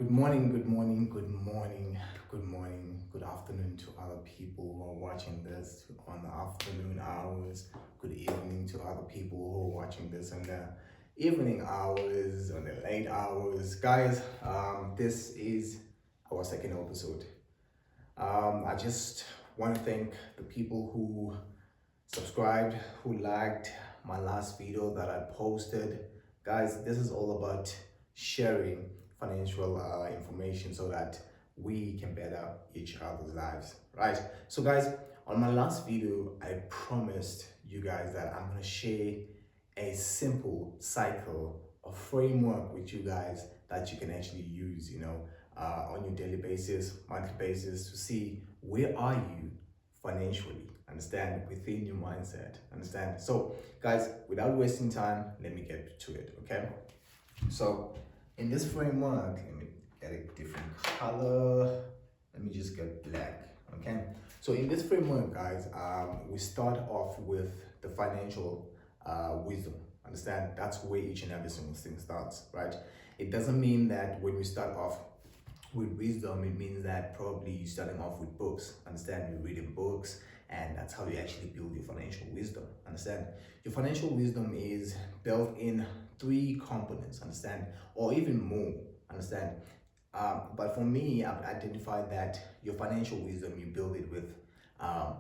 Good morning, good morning, good morning, good morning, good afternoon to other people who are watching this on the afternoon hours. Good evening to other people who are watching this on the evening hours, on the late hours. Guys, this is our second episode. I just want to thank the people who subscribed, who liked my last video that I posted. Guys, this is all about sharing financial information so that we can better each other's lives, right? So guys, on my last video, I promised you guys that I'm gonna share a simple cycle, a framework with you guys that you can actually use, on your daily basis, monthly basis to see where are you financially, understand, within your mindset, understand. So guys, without wasting time, let me get to it. Okay, so in this framework, let me get a different color. Let me just get black. Okay, so in this framework, guys, we start off with the financial wisdom, understand. That's where each and every single thing starts, right? It doesn't mean that when we start off with wisdom, it means that probably you're starting off with books. Understand? You're reading books, and that's how you actually build your financial wisdom. Understand? Your financial wisdom is built in three components. Understand? Or even more. Understand? But for me, I've identified that your financial wisdom, you build it with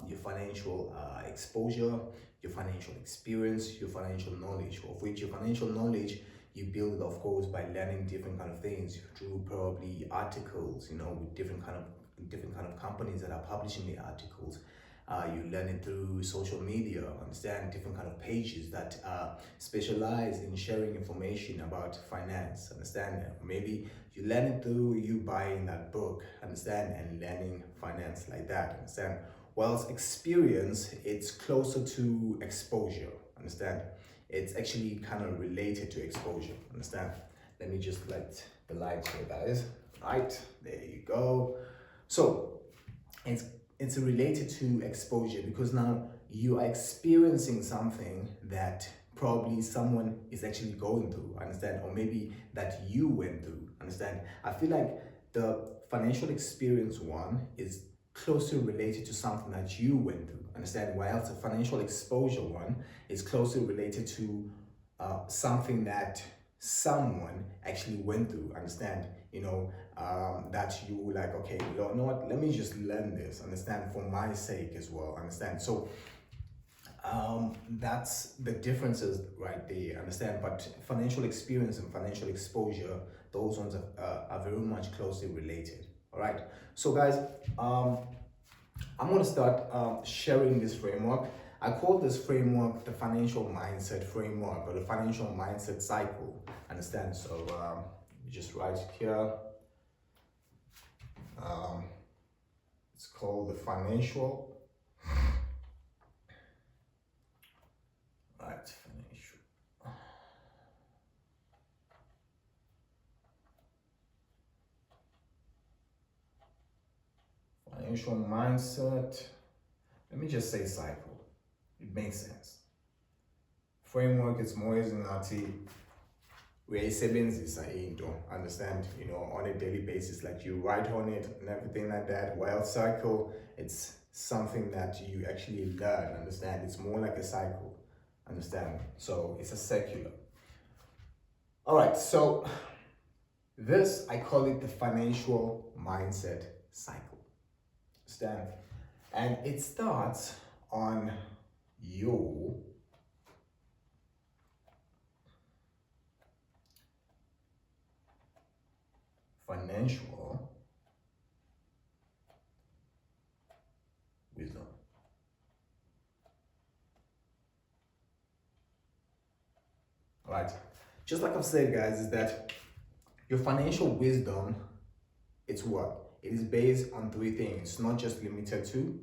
your financial exposure, your financial experience, your financial knowledge, of which your financial knowledge you build it, of course, by learning different kind of things through probably articles, with different kind of companies that are publishing the articles. You learn it through social media, understand different kind of pages that specialize in sharing information about finance, understand. Maybe you learn it through you buying that book, understand, and learning finance like that, understand. Whilst experience, it's closer to exposure, understand. It's actually kind of related to exposure, understand. Let me just let the light here, guys. Right, there you go. So it's it's related to exposure because now you are experiencing something that probably someone is actually going through, understand, or maybe that you went through, understand. I feel like the financial experience one is closely related to something that you went through, understand, while the financial exposure one is closely related to something that someone actually went through, understand, that you like, okay, you know what, let me just learn this, understand, for my sake as well, understand. So that's the differences right there, understand. But financial experience and financial exposure, those ones are very much closely related. All right, so guys, I'm going to start sharing this framework. I call this framework the financial mindset framework, or the financial mindset cycle, understand. So just write it here. um, it's called the financial mindset. Let me just say cycle. It makes sense. Framework is more ngathi uyayisebenzisa into, understand, on a daily basis, like you write on it and everything like that. While cycle, it's something that you actually learn, understand. It's more like a cycle, understand. So it's a secular. All right, so this, I call it the financial mindset cycle, understand. And it starts on your financial wisdom. All right, just like I've said, guys, is that your financial wisdom, it's what? It is based on three things. It's not just limited to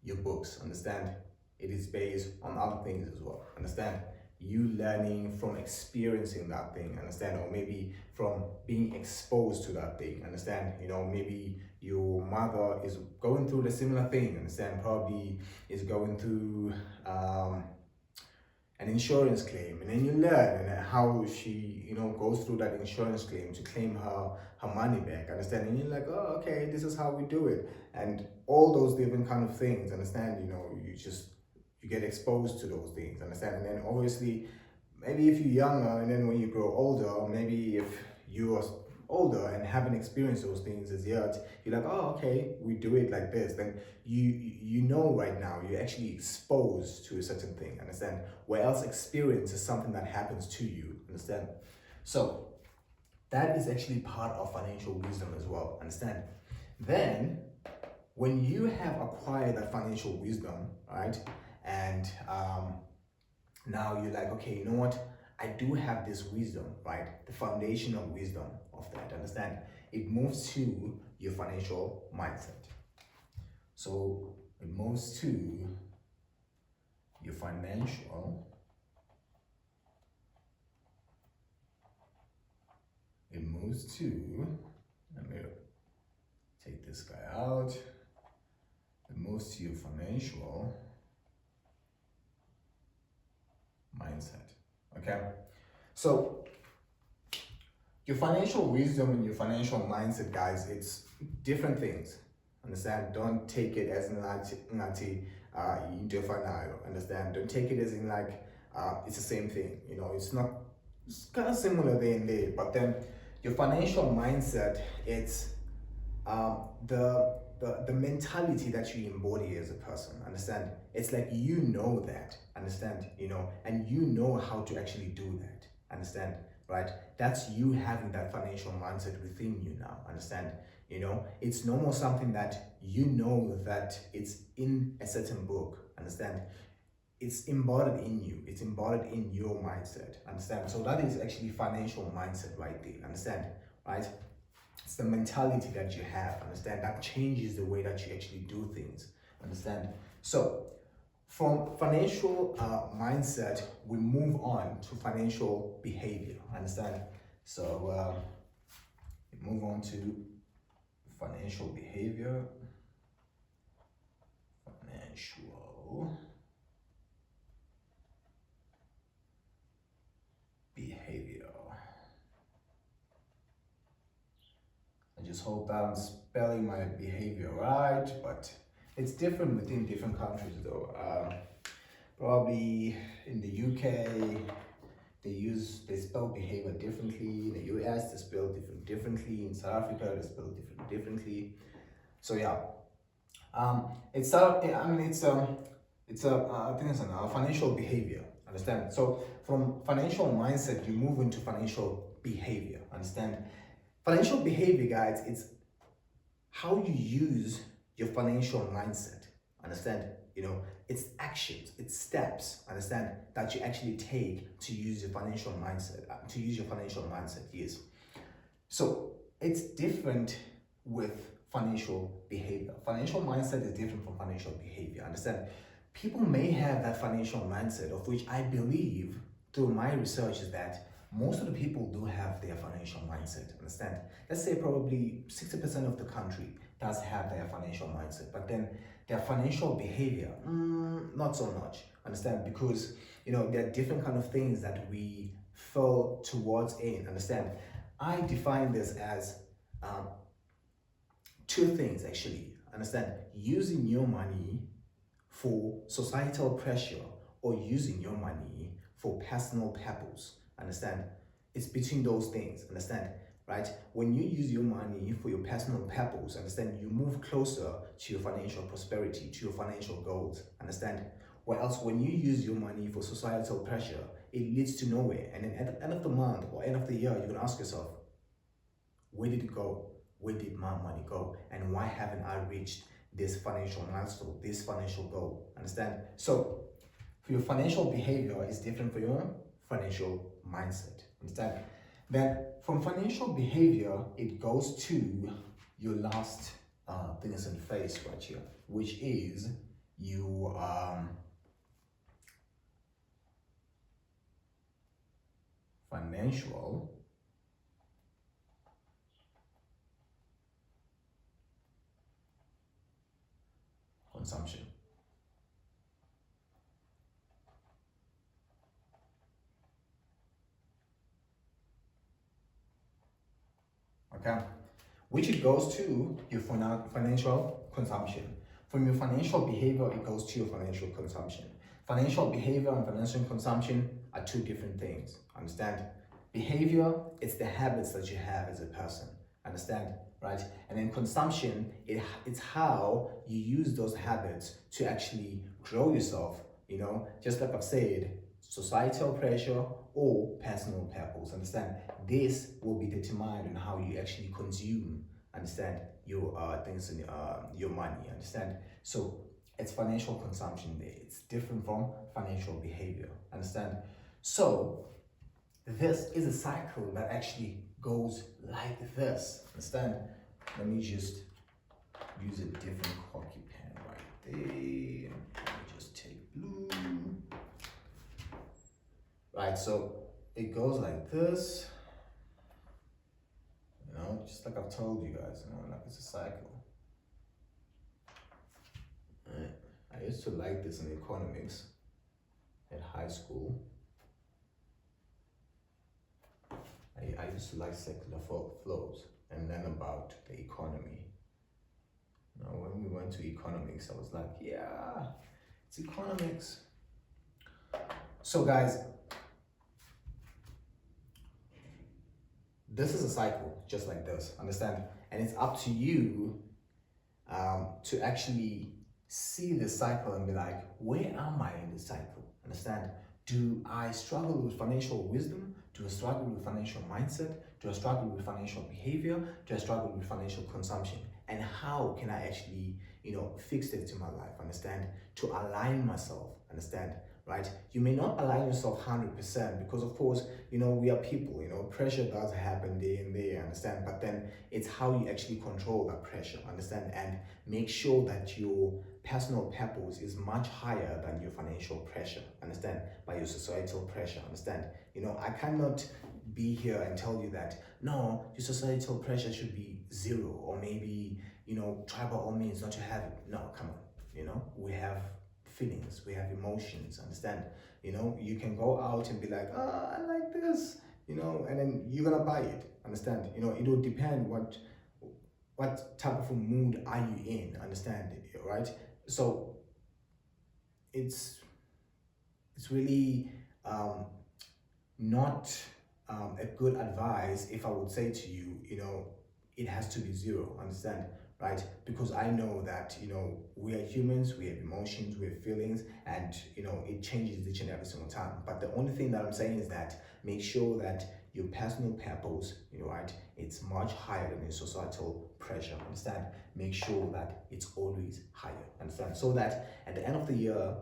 your books, understand? It is based on other things as well, understand? You learning from experiencing that thing, understand? Or maybe from being exposed to that thing, understand? Maybe your mother is going through the similar thing, understand? Probably is going through an insurance claim, and then you learn and how she, goes through that insurance claim to claim her money back, understand? And you're like, oh, okay, this is how we do it, and all those different kind of things, understand? You get exposed to those things, understand? And then obviously, maybe if you're younger, and then when you grow older, or maybe if you are older and haven't experienced those things as yet, you're like, oh, okay, we do it like this. Then you know right now you're actually exposed to a certain thing, understand? Where else experience is something that happens to you, understand? So that is actually part of financial wisdom as well, understand? Then when you have acquired that financial wisdom, right, and now you're like, okay, you know what? I do have this wisdom, right? The foundational wisdom of that, understand? It moves to your financial mindset. So it moves to your financial, it moves to, let me take this guy out. It moves to your financial mindset, okay? So your financial wisdom and your financial mindset, guys, it's different things. Understand? Don't take it as understand? Don't take it as in like it's the same thing. It's not. It's kind of similar there and there, but then your financial mindset, it's the mentality that you embody as a person, understand? It's like that, understand? And you know how to actually do that, understand? Right? That's you having that financial mindset within you now, understand? It's no more something that that it's in a certain book, understand? It's embodied in you, it's embodied in your mindset, understand? So that is actually financial mindset right there, understand? Right? It's the mentality that you have, understand? That changes the way that you actually do things, understand? So from financial mindset, we move on to financial behavior, understand? So we move on to financial behavior. Financial behavior. I just hope I'm spelling my behavior right, but it's different within different countries though. Probably in the UK, they spell behavior differently. In the US, they spell differently. In South Africa, they spell differently. So yeah, it's I mean it's a I think it's a financial behavior. Understand? So from financial mindset, you move into financial behavior. Understand? Financial behavior, guys, it's how you use your financial mindset. Understand? It's actions, it's steps, understand, that you actually take to use your financial mindset, yes. So it's different with financial behavior. Financial mindset is different from financial behavior, understand? People may have that financial mindset, of which I believe through my research is that most of the people do have their financial mindset, understand? Let's say probably 60% of the country does have their financial mindset, but then their financial behavior, not so much, understand? Because, there are different kind of things that we fell towards in, understand? I define this as two things actually, understand? Using your money for societal pressure or using your money for personal purpose, understand? It's between those things, understand? Right? When you use your money for your personal purpose, understand, you move closer to your financial prosperity, to your financial goals, understand? Or else when you use your money for societal pressure, it leads to nowhere. And then at the end of the month or end of the year, you're gonna ask yourself, where did it go? Where did my money go? And why haven't I reached this financial milestone, this financial goal? Understand? So for your financial behavior is different for your financial mindset. Understand? Then from financial behavior, it goes to your last thing is in face right here, which is you financial consumption. okay? Which it goes to your financial consumption. From your financial behavior, it goes to your financial consumption. Financial behavior and financial consumption are two different things, understand? Behavior, it's the habits that you have as a person, understand, right? And then consumption, it's how you use those habits to actually grow yourself, you know, just like I've said, societal pressure or personal purpose, understand? This will be determined on how you actually consume, understand, your things in your money, understand? So it's financial consumption there. It's different from financial behavior, understand? So this is a cycle that actually goes like this, understand? Let me just use a different hockey pen right there. Let me just take blue. Right, so it goes like this, you know, just like I've told you guys, you know, like it's a cycle. Right. I used to like this in economics at high school. I used to like secular flows and learn about the economy. You know, when we went to economics, I was like, yeah, it's economics. So guys, this is a cycle just like this, understand? And it's up to you to actually see the cycle and be like, where am I in the cycle? Understand? Do I struggle with financial wisdom? Do I struggle with financial mindset? Do I struggle with financial behavior? Do I struggle with financial consumption? And how can I actually, you know, fix it to my life? Understand? To align myself, understand? Right? You may not align yourself 100% because, of course, you know, we are people, you know, pressure does happen day and day, understand? But then it's how you actually control that pressure, understand? And make sure that your personal purpose is much higher than your financial pressure, understand? By your societal pressure, understand? You know, I cannot be here and tell you that, no, your societal pressure should be zero, or maybe, you know, try by all means not to have it. No, come on, you know, we have feelings, we have emotions, understand? You know, you can go out and be like, oh, I like this, you know, and then you're gonna buy it, understand? You know, it will depend what type of a mood are you in, understand, right? So it's really not a good advice if I would say to you, you know, it has to be zero, understand, right? Because I know that, you know, we are humans, we have emotions, we have feelings, and, you know, it changes each and every single time. But the only thing that I'm saying is that make sure that your personal purpose, you know, right, it's much higher than your societal pressure, understand? Make sure that it's always higher, understand? So that at the end of the year,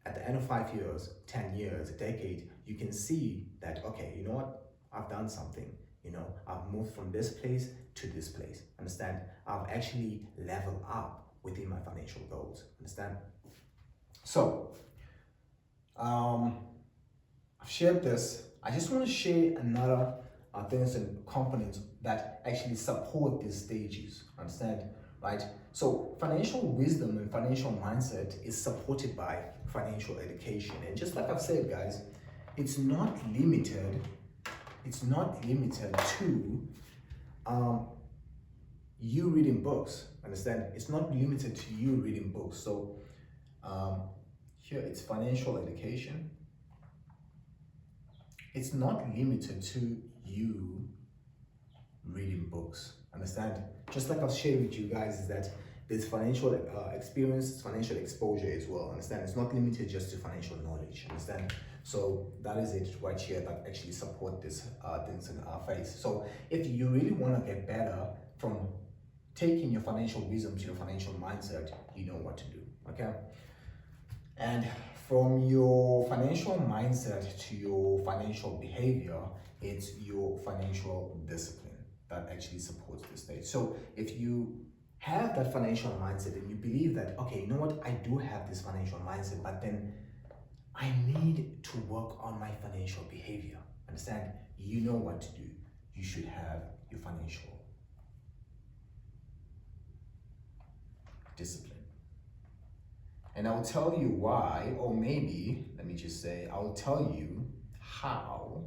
at the end of 5 years, 10 years, a decade, you can see that, okay, you know what? I've done something. You know, I've moved from this place to this place. Understand? I've actually leveled up within my financial goals. Understand? So, I've shared this. I just want to share another things and components that actually support these stages. Understand? Right? So financial wisdom and financial mindset is supported by financial education. And just like I've said, guys, it's not limited to you reading books. Understand? It's not limited to you reading books. So here it's financial education. It's not limited to you reading books. Understand? Just like I've shared with you guys, is that there's financial experience, financial exposure as well. Understand? It's not limited just to financial knowledge. Understand? So that is it right here that actually support this things in our face. So if you really want to get better from taking your financial wisdom to your financial mindset, you know what to do. Okay? And from your financial mindset to your financial behavior, it's your financial discipline that actually supports this stage. So if you have that financial mindset and you believe that, okay, you know what, I do have this financial mindset, but then I need to work on my financial behavior. Understand? You know what to do. You should have your financial discipline. And I'll tell you why, or maybe, let me just say, I'll tell you how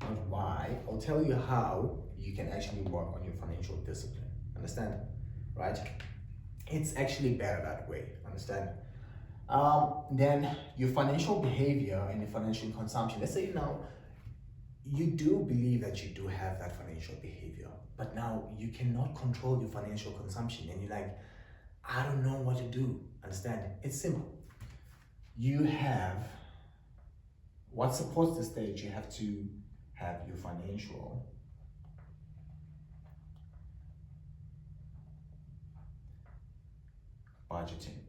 not why. I'll tell you how you can actually work on your financial discipline. Understand? Right? It's actually better that way. Understand? Then your financial behavior and your financial consumption. Let's say now you do believe that you do have that financial behavior, but now you cannot control your financial consumption, and you're like, I don't know what to do. Understand? It's simple. You have what supports the stage. You have to have your financial budgeting.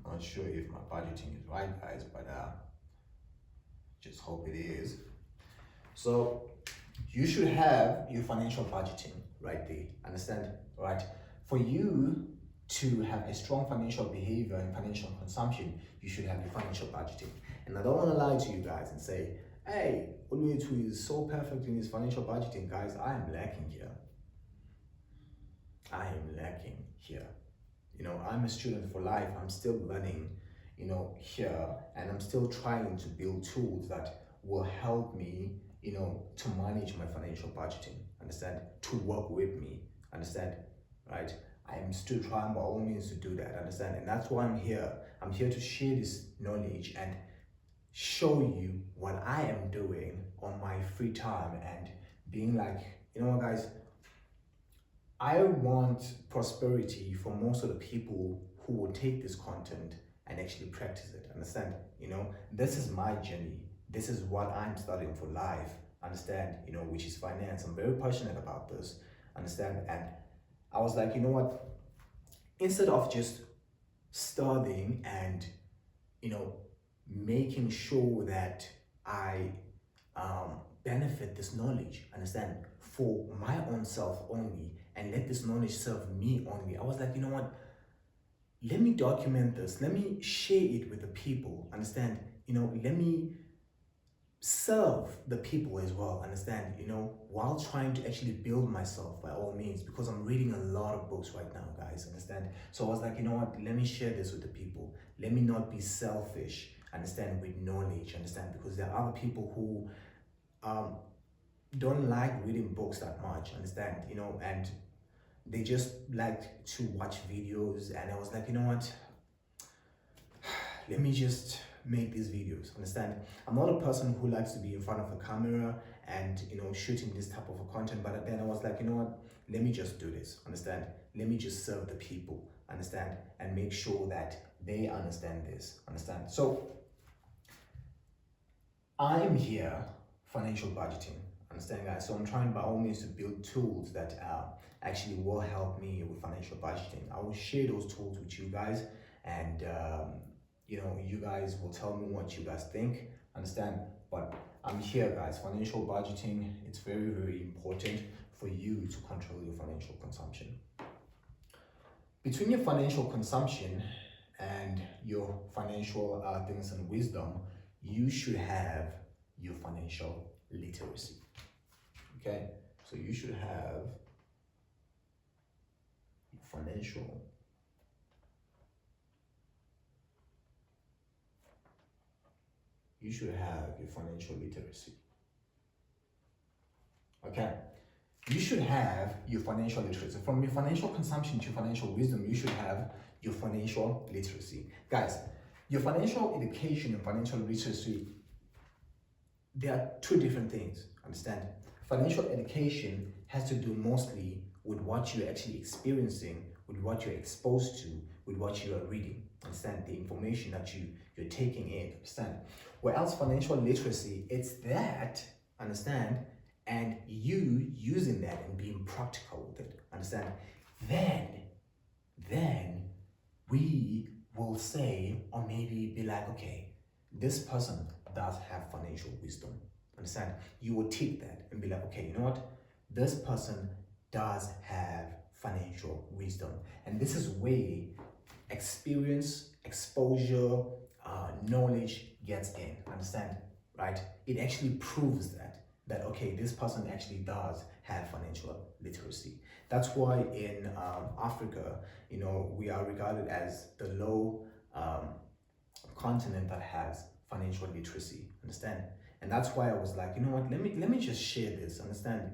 I'm not sure if my budgeting is right, guys, but just hope it is. So you should have your financial budgeting right there. Understand? Right? For you to have a strong financial behavior and financial consumption, you should have your financial budgeting. And I don't want to lie to you guys and say, hey, Oluetu is so perfect in his financial budgeting. Guys, I am lacking here. I am lacking here. You know, I'm a student for life. I'm still learning, you know, here, and I'm still trying to build tools that will help me, you know, to manage my financial budgeting. Understand? To work with me. Understand? Right? I'm still trying by all means to do that. Understand? And that's why I'm here. I'm here to share this knowledge and show you what I am doing on my free time and being like, you know what, guys, I want prosperity for most of the people who will take this content and actually practice it. Understand? You know, this is my journey. This is what I'm studying for life. Understand? You know, which is finance. I'm very passionate about this. Understand? And I was like, you know what? Instead of just studying and, you know, making sure that I benefit this knowledge, understand, for my own self only, and let this knowledge serve me only, I was like, you know what? Let me document this. Let me share it with the people. Understand? You know, let me serve the people as well. Understand? You know, while trying to actually build myself by all means, because I'm reading a lot of books right now, guys. Understand? So I was like, you know what? Let me share this with the people. Let me not be selfish. Understand? With knowledge. Understand? Because there are other people who don't like reading books that much. Understand? You know, and they just like to watch videos, and I was like, you know what, let me just make these videos. Understand? I'm not a person who likes to be in front of the camera and, you know, shooting this type of a content, but then I was like, you know what, let me just do this. Understand? Let me just serve the people. Understand? And make sure that they understand this. Understand? So I am here, financial budgeting. Understand, guys? So I'm trying by all means to build tools that actually will help me with financial budgeting. I will share those tools with you guys, and you know, you guys will tell me what you guys think. Understand? But I'm here, guys. Financial budgeting, it's very, very important for you to control your financial consumption. Between your financial consumption and your financial things and wisdom, you should have your financial literacy. Okay, so you should have financial literacy. Okay, you should have your financial literacy. From your financial consumption to financial wisdom, you should have your financial literacy. Guys, your financial education and financial literacy, they are two different things. Understand? Financial education has to do mostly with what you're actually experiencing, with what you're exposed to, with what you are reading. Understand? The information that you're taking in. Understand? Whereas financial literacy, it's that, understand, and you using that and being practical with it. Understand? Then we will say, or maybe be like, okay, this person does have financial wisdom. Understand? You will take that and be like, okay, you know what? This person does have financial wisdom. And this is where experience, exposure, knowledge gets in. Understand? Right? It actually proves that okay, this person actually does have financial literacy. That's why in Africa, you know, we are regarded as the low continent that has financial literacy. Understand? And that's why I was like, you know what? Let me just share this. Understand?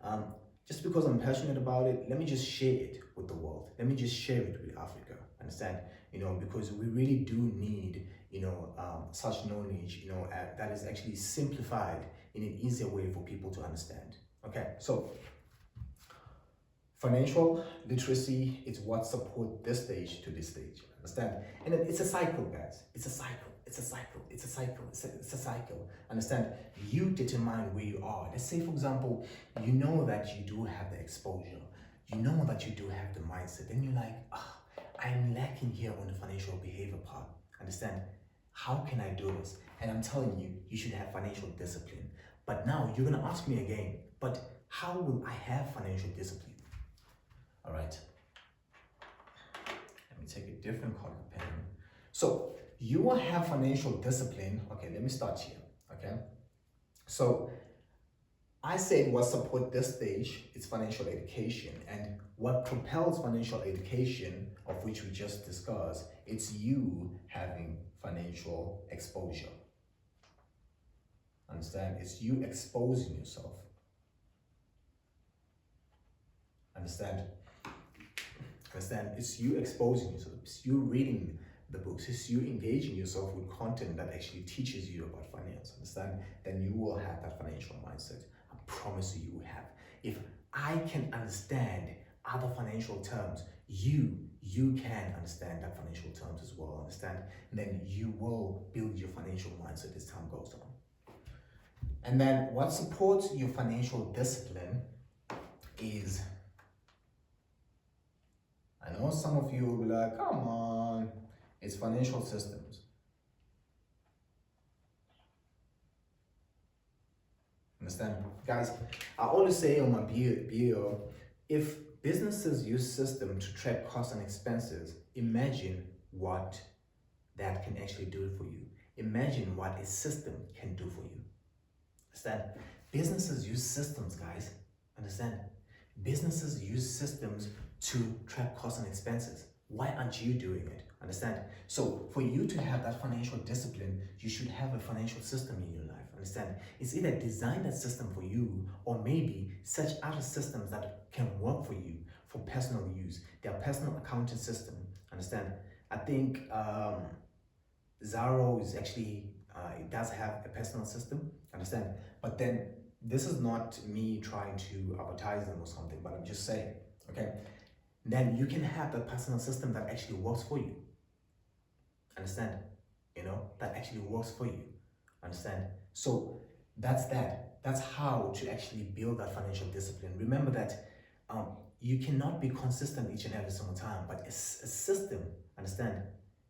Um, just because I'm passionate about it, let me just share it with the world. Let me just share it with Africa. Understand? Because we really do need such knowledge. That is actually simplified in an easier way for people to understand. Okay, so financial literacy is what support this stage to this stage. Understand? And then it's a cycle, guys. It's a cycle. It's a cycle. It's a cycle. It's a cycle. Understand? You determine where you are. Let's say, for example, you know that you do have the exposure. You know that you do have the mindset. Then you're like, I'm lacking here on the financial behavior part. Understand? How can I do this? And I'm telling you, you should have financial discipline. But now you're going to ask me again, but how will I have financial discipline? All right. Let me take a different color pen. So you will have financial discipline. Okay, let me start here. Okay. So I said what support this stage is financial education, and what propels financial education, of which we just discussed, it's you having financial exposure. Understand? It's you exposing yourself. Understand? It's you exposing yourself. It's you reading the books. It's you engaging yourself with content that actually teaches you about finance. Understand? Then you will have that financial mindset. I promise you will have. If I can understand other financial terms, you can understand that financial terms as well. Understand? And then you will build your financial mindset as time goes on. And then what supports your financial discipline is, I know some of you will be like, come on, it's financial systems. Understand? Guys, I always say on my bio, if businesses use system to track costs and expenses, imagine what that can actually do for you. Imagine what a system can do for you. Understand? Businesses use systems, guys. Understand? Businesses use systems to track costs and expenses. Why aren't you doing it? Understand? So for you to have that financial discipline, you should have a financial system in your life. Understand? It's either design that system for you, or maybe search other systems that can work for you for personal use. Their personal accounting system. Understand? I think Zaro is actually, it does have a personal system. Understand? But then this is not me trying to advertise them or something, but I'm just saying, okay? Then you can have that personal system that actually works for you. Understand? That actually works for you. Understand? So that's that. That's how to actually build that financial discipline. Remember that you cannot be consistent each and every single time, but a system, understand,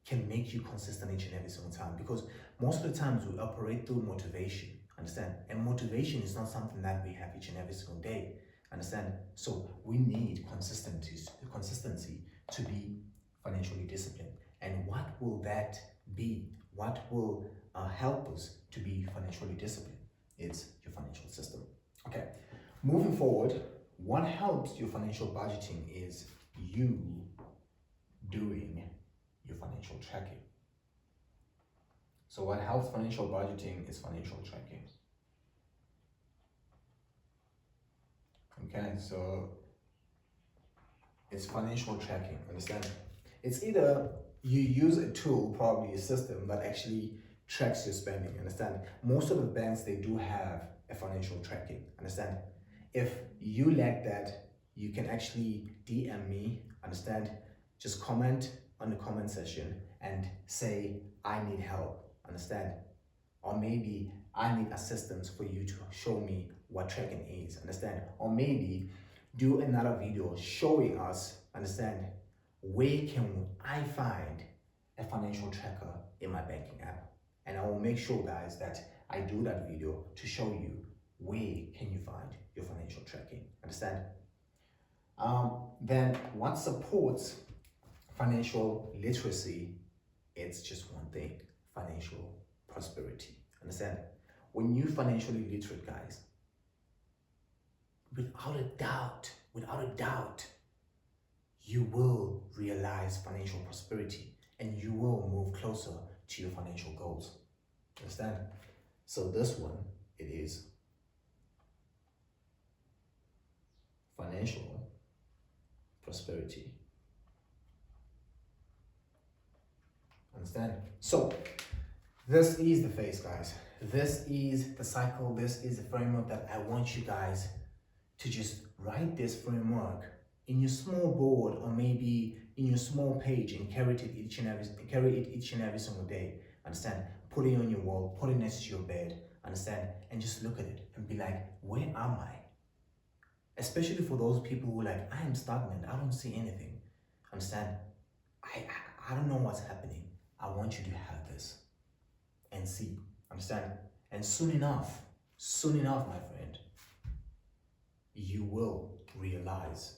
can make you consistent each and every single time, because most of the times we operate through motivation. Understand? And motivation is not something that we have each and every single day. Understand? So we need consistency to be financially disciplined. And what will that be? What will help us to be financially disciplined? It's your financial system. Okay. Moving forward, what helps your financial budgeting is you doing your financial tracking. So what helps financial budgeting is financial tracking. Okay, so it's financial tracking, understand? It's either you use a tool, probably a system that actually tracks your spending, understand? Most of the banks, they do have a financial tracking, understand? If you lack that, you can actually DM me, understand? Just comment on the comment section and say, I need help, understand? Or maybe I need assistance for you to show me what tracking is, understand? Or maybe do another video showing us, understand, where can I find a financial tracker in my banking app? And I will make sure, guys, that I do that video to show you where can you find your financial tracking, understand? Then what supports financial literacy? It's just one thing: financial prosperity. Understand? When you financially literate, guys, without a doubt, you will realize financial prosperity and you will move closer to your financial goals. Understand? So this one, it is financial prosperity. Understand? So this is the phase, guys. This is the cycle. This is the framework that I want you guys to just write this framework in your small board or maybe in your small page and carry it each and every single day. Understand? Put it on your wall, put it next to your bed, understand? And just look at it and be like, where am I? Especially for those people who are like, I am stagnant, I don't see anything. Understand? I don't know what's happening. I want you to have this and see. Understand? And soon enough, my friend, you will realize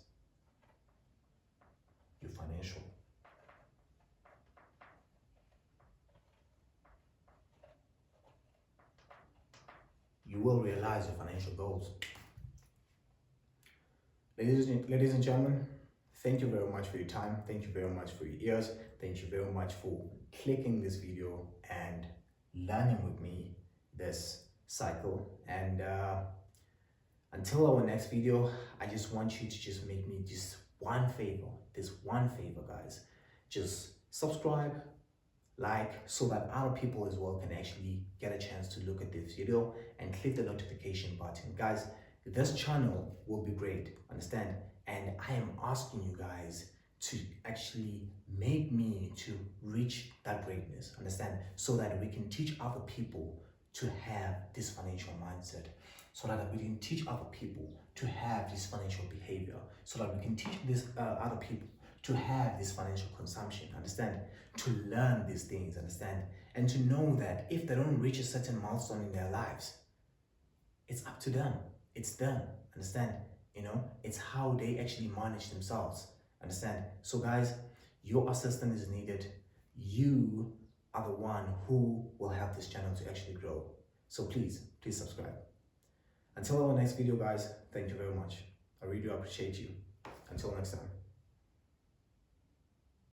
your financial. You will realize your financial goals. Ladies and gentlemen, thank you very much for your time. Thank you very much for your ears. Thank you very much for clicking this video and learning with me this cycle. And until our next video, I just want you to just make me just one favor, guys. Just subscribe, like, so that other people as well can actually get a chance to look at this video, and click the notification button. Guys, this channel will be great, understand? And I am asking you guys to actually make me to reach that greatness, understand? So that we can teach other people to have this financial mindset, so that we can teach other people to have this financial behavior, so that we can teach this other people to have this financial consumption, understand? To learn these things, understand? And to know that if they don't reach a certain milestone in their lives, it's up to them. It's them, understand? You know, it's how they actually manage themselves, understand? So guys, your assistance is needed. You are the one who will help this channel to actually grow. So please subscribe. Until our next video, guys, thank you very much. I really do appreciate you. Until next time.